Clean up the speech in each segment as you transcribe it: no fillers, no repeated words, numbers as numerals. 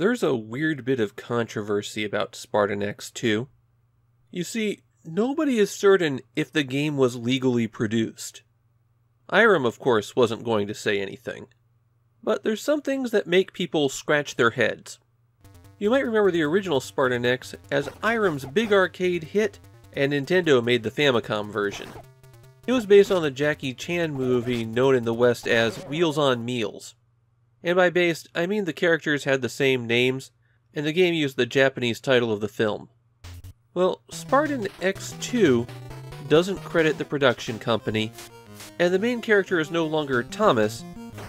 There's a weird bit of controversy about Spartan X2. You see, nobody is certain if the game was legally produced. Irem, of course, wasn't going to say anything. But there's some things that make people scratch their heads. You might remember the original Spartan X as Irem's big arcade hit, and Nintendo made the Famicom version. It was based on the Jackie Chan movie known in the West as Wheels on Meals. And by based, I mean the characters had the same names, and the game used the Japanese title of the film. Well, Spartan X2 doesn't credit the production company, and the main character is no longer Thomas,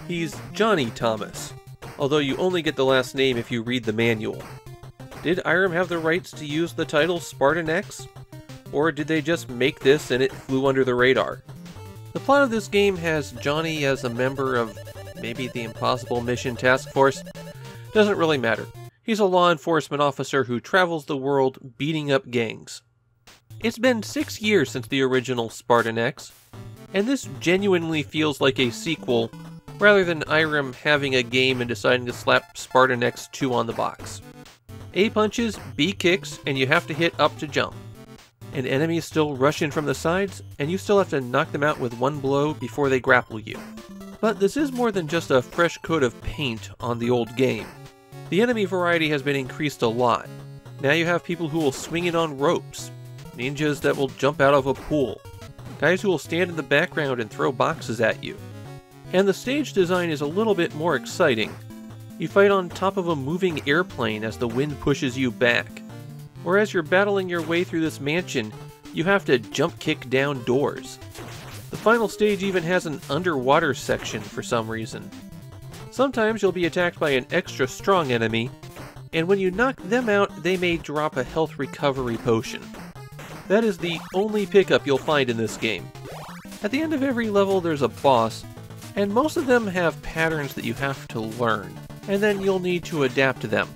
he's Johnny Thomas, although you only get the last name if you read the manual. Did Irem have the rights to use the title Spartan X? Or did they just make this and it flew under the radar? The plot of this game has Johnny as a member of maybe the Impossible Mission Task Force. Doesn't really matter. He's a law enforcement officer who travels the world beating up gangs. It's been 6 years since the original Spartan X, and this genuinely feels like a sequel rather than Irem having a game and deciding to slap Spartan X2 on the box. A punches, B kicks, and you have to hit up to jump. And enemies still rush in from the sides, and you still have to knock them out with one blow before they grapple you. But this is more than just a fresh coat of paint on the old game. The enemy variety has been increased a lot. Now you have people who will swing it on ropes, ninjas that will jump out of a pool, guys who will stand in the background and throw boxes at you. And the stage design is a little bit more exciting. You fight on top of a moving airplane as the wind pushes you back. Or as you're battling your way through this mansion, you have to jump kick down doors. The final stage even has an underwater section for some reason. Sometimes you'll be attacked by an extra strong enemy, and when you knock them out, they may drop a health recovery potion. That is the only pickup you'll find in this game. At the end of every level there's a boss, and most of them have patterns that you have to learn, and then you'll need to adapt to them.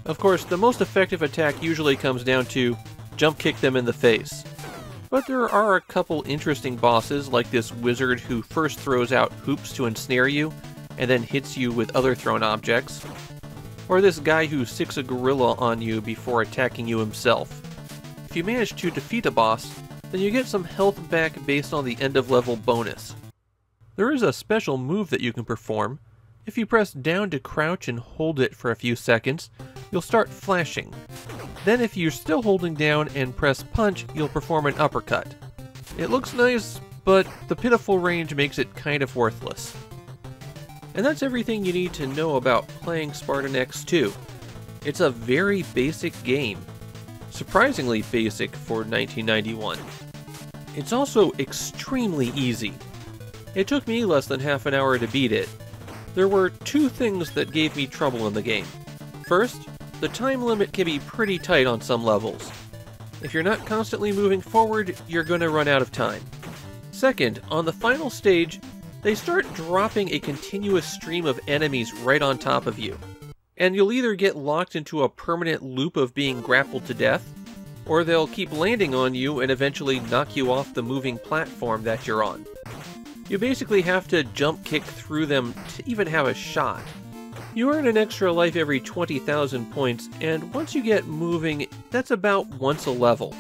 Of course, the most effective attack usually comes down to jump kick them in the face. But there are a couple interesting bosses, like this wizard who first throws out hoops to ensnare you, and then hits you with other thrown objects. Or this guy who sicks a gorilla on you before attacking you himself. If you manage to defeat a boss, then you get some health back based on the end of level bonus. There is a special move that you can perform. If you press down to crouch and hold it for a few seconds, you'll start flashing. Then if you're still holding down and press punch, you'll perform an uppercut. It looks nice, but the pitiful range makes it kind of worthless. And that's everything you need to know about playing Spartan X2. It's a very basic game. Surprisingly basic for 1991. It's also extremely easy. It took me less than half an hour to beat it. There were two things that gave me trouble in the game. First, the time limit can be pretty tight on some levels. If you're not constantly moving forward, you're going to run out of time. Second, on the final stage, they start dropping a continuous stream of enemies right on top of you. And you'll either get locked into a permanent loop of being grappled to death, or they'll keep landing on you and eventually knock you off the moving platform that you're on. You basically have to jump kick through them to even have a shot. You earn an extra life every 20,000 points, and once you get moving, that's about once a level.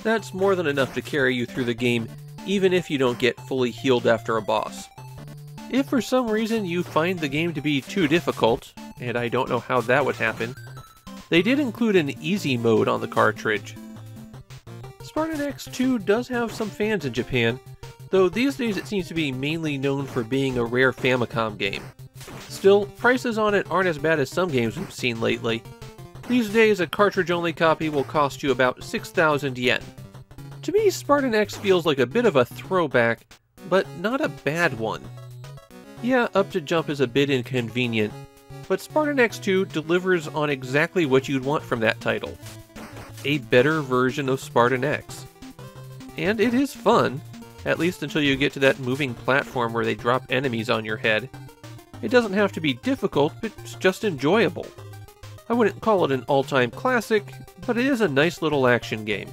That's more than enough to carry you through the game, even if you don't get fully healed after a boss. If for some reason you find the game to be too difficult, and I don't know how that would happen, they did include an easy mode on the cartridge. Spartan X2 does have some fans in Japan, though these days it seems to be mainly known for being a rare Famicom game. Still, prices on it aren't as bad as some games we've seen lately. These days a cartridge-only copy will cost you about 6,000 yen. To me, Spartan X feels like a bit of a throwback, but not a bad one. Yeah, up to jump is a bit inconvenient, but Spartan X2 delivers on exactly what you'd want from that title. A better version of Spartan X. And it is fun, at least until you get to that moving platform where they drop enemies on your head. It doesn't have to be difficult, but it's just enjoyable. I wouldn't call it an all-time classic, but it is a nice little action game.